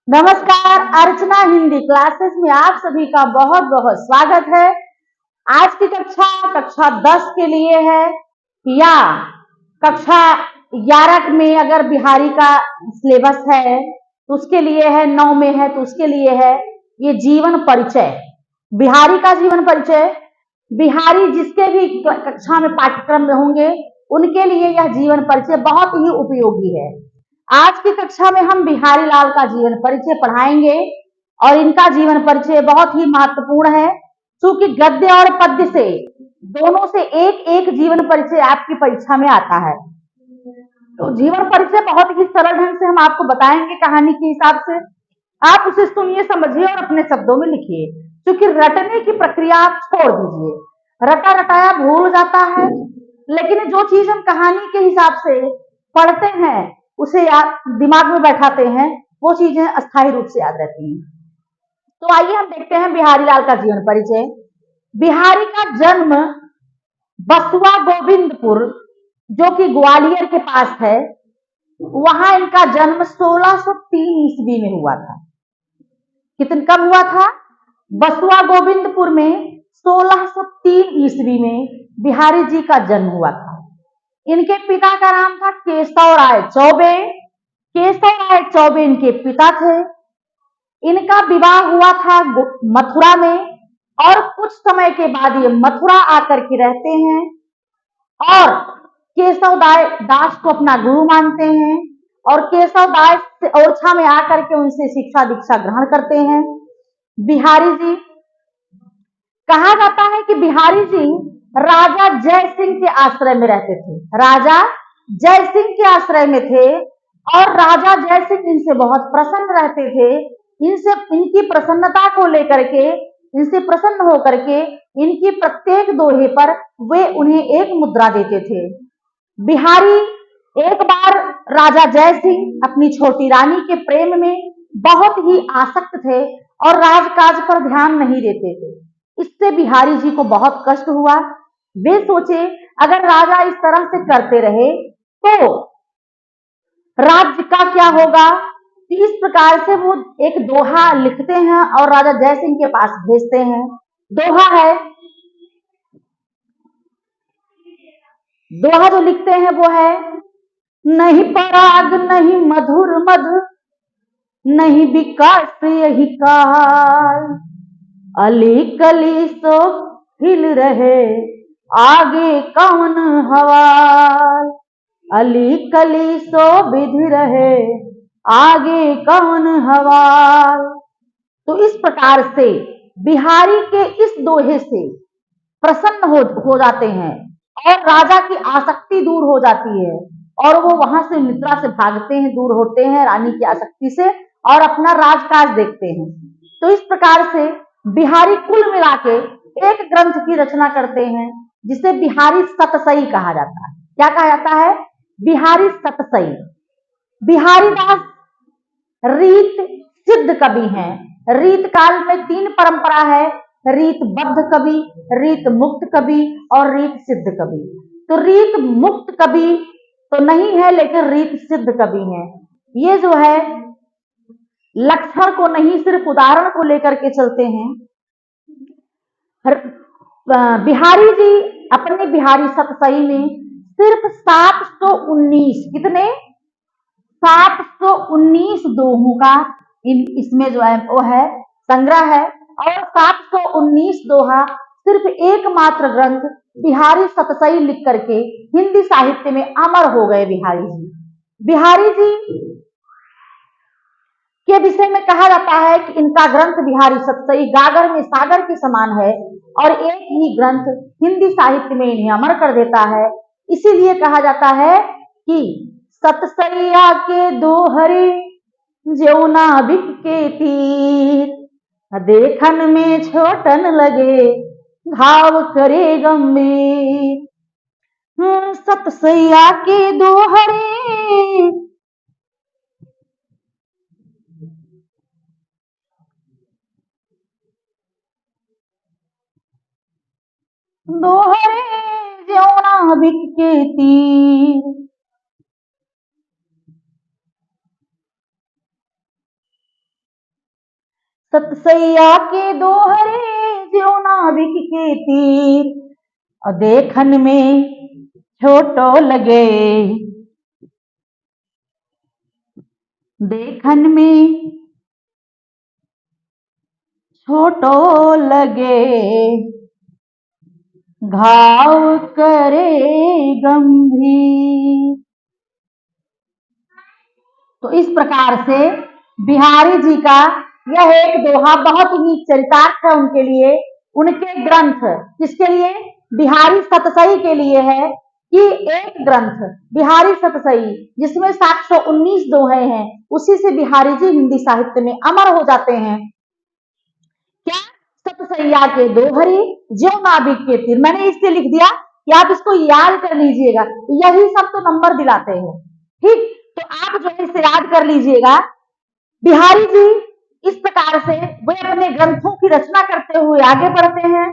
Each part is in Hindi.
नमस्कार, अर्चना हिंदी क्लासेस में आप सभी का बहुत बहुत स्वागत है। आज की कक्षा 10 के लिए है, या कक्षा 11 में अगर बिहारी का सिलेबस है तो उसके लिए है, 9 में है तो उसके लिए है ये जीवन परिचय। बिहारी का जीवन परिचय, बिहारी जिसके भी कक्षा में पाठ्यक्रम में होंगे उनके लिए यह जीवन परिचय बहुत ही उपयोगी है। आज की कक्षा में हम बिहारी लाल का जीवन परिचय पढ़ाएंगे और इनका जीवन परिचय बहुत ही महत्वपूर्ण है, क्योंकि गद्य और पद्य से दोनों से एक एक जीवन परिचय आपकी परीक्षा में आता है। तो जीवन परिचय बहुत ही सरल ढंग से हम आपको बताएंगे कहानी के हिसाब से। आप उसे सुनिए, समझिए और अपने शब्दों में लिखिए, क्योंकि रटने की प्रक्रिया आप छोड़ दीजिए। रटा रटाया भूल जाता है, लेकिन जो चीज हम कहानी के हिसाब से पढ़ते हैं उसे याद दिमाग में बैठाते हैं, वो चीजें अस्थायी रूप से याद रहती हैं। तो आइए हम देखते हैं बिहारी लाल का जीवन परिचय। बिहारी का जन्म बसुआ गोविंदपुर, जो कि ग्वालियर के पास है, वहां इनका जन्म 1603 ईस्वी में हुआ था। कब हुआ था? बसुआ गोविंदपुर में 1603 ईस्वी में बिहारी जी का जन्म हुआ था। इनके पिता का नाम था केशव राय चौबे। केशव राय चौबे इनके पिता थे। इनका विवाह हुआ था मथुरा में, और कुछ समय के बाद ये मथुरा आकर के रहते हैं और केशव दास को अपना गुरु मानते हैं, और केशव दास ओरछा में आकर के उनसे शिक्षा दीक्षा ग्रहण करते हैं। बिहारी जी, कहा जाता है कि बिहारी जी राजा जय सिंह के आश्रय में रहते थे। राजा जय सिंह के आश्रय में थे और राजा जय सिंह इनसे बहुत प्रसन्न रहते थे। इनकी प्रसन्नता को लेकर के, इनसे प्रसन्न होकर के इनकी प्रत्येक दोहे पर वे उन्हें एक मुद्रा देते थे। बिहारी एक बार राजा जय सिंह अपनी छोटी रानी के प्रेम में बहुत ही आसक्त थे और राजकाज पर ध्यान नहीं देते थे। इससे बिहारी जी को बहुत कष्ट हुआ। वे सोचे अगर राजा इस तरह से करते रहे तो राज्य का क्या होगा। इस प्रकार से वो एक दोहा लिखते हैं और राजा जय सिंह के पास भेजते हैं। दोहा है, दोहा जो लिखते हैं वो है, नहीं पराग नहीं मधुर मधु, नहीं विकास यही काल, अली कली सो हिल रहे आगे कौन हवाल, अली कली सो विधि रहे आगे कौन हवाल। तो इस प्रकार से बिहारी के इस दोहे से प्रसन्न हो जाते हैं और राजा की आसक्ति दूर हो जाती है और वो वहां से निद्रा से भागते हैं, दूर होते हैं रानी की आसक्ति से और अपना राजकाज देखते हैं। तो इस प्रकार से बिहारी कुल मिला के एक ग्रंथ की रचना करते हैं जिसे बिहारी सतसई कहा जाता है। क्या कहा जाता है? बिहारी सतसई। बिहारी दास रीत सिद्ध कवि हैं। रीत काल में 3 परंपरा है, रीत बद्ध कवि, रीत मुक्त कवि और रीत सिद्ध कवि। तो रीत मुक्त कवि तो नहीं है, लेकिन रीत सिद्ध कवि है। ये जो है लक्षण को नहीं, सिर्फ उदाहरण को लेकर के चलते हैं। बिहारी जी अपने बिहारी सतसई में सिर्फ 719, कितने? 719 दोहों का इसमें जो है वो है संग्रह है, और 719 दोहा सिर्फ एकमात्र ग्रंथ बिहारी सतसई लिख करके हिंदी साहित्य में अमर हो गए बिहारी जी। बिहारी जी के विषय में कहा जाता है कि इनका ग्रंथ बिहारी सतसई गागर में सागर के समान है और एक ही ग्रंथ हिंदी साहित्य में इन्हें अमर कर देता है। इसीलिए कहा जाता है कि सतसैया के दोहरे ज्यों नाविक के तीर, देखन में छोटन लगे घाव करे गंभीर। सतसैया के दोहरे ज्यों नाविक के तीर, सतसैया के दोहरे ज्यों नाविक के तीर, और देखन में छोटो लगे, देखन में छोटो लगे, घाव करे गंभीर। तो इस प्रकार से बिहारी जी का यह एक दोहा बहुत ही चरितार्थ है उनके लिए, उनके ग्रंथ, किसके लिए? बिहारी सतसई के लिए है कि एक ग्रंथ बिहारी सतसई जिसमें 719 दोहे हैं, उसी से बिहारी जी हिंदी साहित्य में अमर हो जाते हैं। क्या? सतसैया के दोहरे ज्यों नाविक के तीर। मैंने इसलिए लिख दिया कि आप इसको याद कर लीजिएगा, यही सब तो नंबर दिलाते हैं। ठीक, तो आप जो है इसे याद कर लीजिएगा। बिहारी जी इस प्रकार से वे अपने ग्रंथों की रचना करते हुए आगे बढ़ते हैं।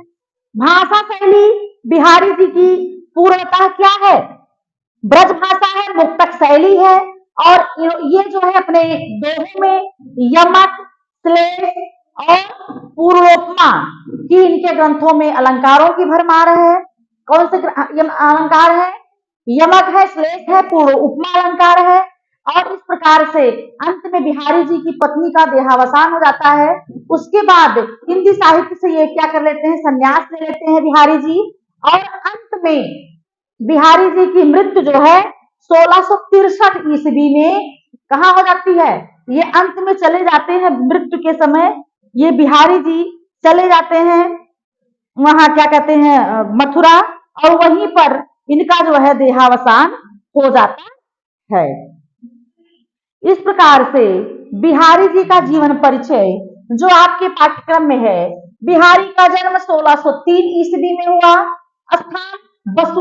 भाषा शैली बिहारी जी की पूर्णतः क्या है? ब्रज भाषा है, मुक्तक शैली है, और ये जो है अपने दोहों में यमक, श्लेष और पूर्वोपमा की इनके ग्रंथों में अलंकारों की भरमार है। कौन से अलंकार है? यमक है, श्लेष है, पूर्व उपमा अलंकार है। और इस प्रकार से अंत में बिहारी जी की पत्नी का देहावसान हो जाता है। उसके बाद हिंदी साहित्य से ये क्या कर लेते हैं? संन्यास ले लेते हैं बिहारी जी, और अंत में बिहारी जी की मृत्यु जो है 1663 ईस्वी में कहाँ हो जाती है? ये अंत में चले जाते हैं, मृत्यु के समय ये बिहारी जी चले जाते हैं वहां, क्या कहते हैं, मथुरा, और वहीं पर इनका जो है देहावसान हो जाता है। इस प्रकार से बिहारी जी का जीवन परिचय जो आपके पाठ्यक्रम में है। बिहारी का जन्म 1603 ईस्वी में हुआ। स्थान बसु